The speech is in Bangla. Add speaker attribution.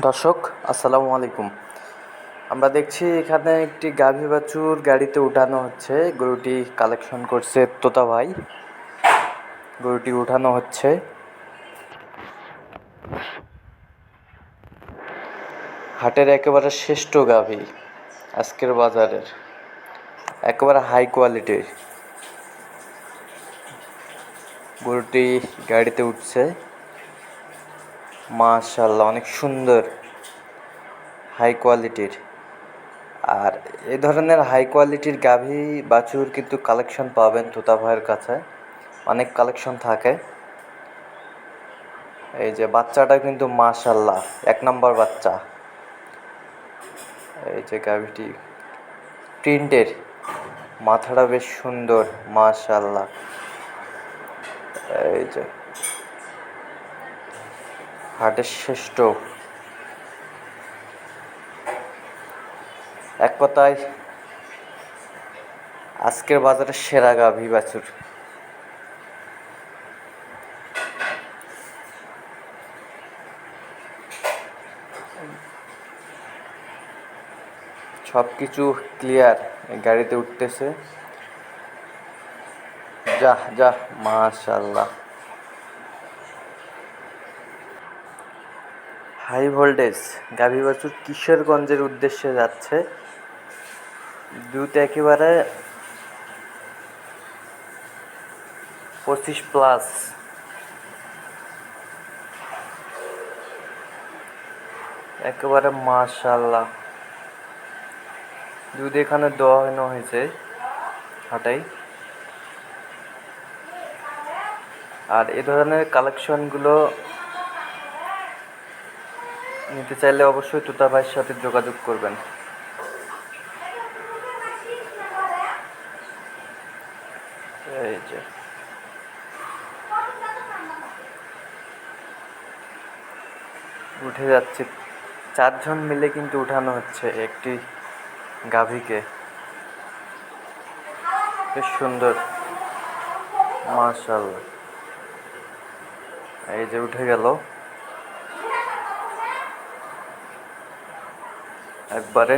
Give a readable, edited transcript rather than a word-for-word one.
Speaker 1: দর্শক, আসসালামু আলাইকুম। আমরা দেখছি এখানে একটি গাভী বাছুর গাড়িতে উঠানো হচ্ছে। গরুটি কালেকশন করছে তোতা ভাই। গরুটি উঠানো হচ্ছে। হাটের একেবারে শ্রেষ্ঠ গাভী, আজকের বাজারের একেবারে হাই কোয়ালিটির গরুটি গাড়িতে উঠছে। মাশাআল্লাহ, অনেক সুন্দর, হাই কোয়ালিটির। আর এ ধরনের হাই কোয়ালিটির গাভী বাছুর কিন্তু কালেকশন পাবেন তোতা ভাইয়ের কাছে, অনেক কালেকশন থাকে। এই যে বাচ্চাটা কিন্তু মাশাআল্লাহ এক নম্বর বাচ্চা। এই যে গাভীটি প্রিন্টের, মাথাটা বেশ সুন্দর মাশাআল্লাহ। এই যে হাটের শ্রেষ্ঠ, এক কথায় আজকের বাজারে সেরা গাভী বাছুর। সব কিছু ক্লিয়ার, গাড়িতে উঠতেছে। যা মাশাআল্লাহ, হাই ভোল্টেজ গাভী বাছুর কিশোরগঞ্জের উদ্দেশ্যে যাচ্ছে। দুধ একেবারে 25+। একেবারে মাশাআল্লাহ, দুধ এখানে দোয়ানো হয়েছে হাটাই। আর এ ধরনের কালেকশনগুলো নিতে চাইলে অবশ্যই তোতা ভাইয়ের সাথে যোগাযোগ করবেন। এই যে উঠে যাচ্ছে, 4 জন মিলে কিন্তু উঠানো হচ্ছে একটি গাভীকে। বেশ সুন্দর মাশাআল্লাহ। এই যে উঠে গেল একবারে।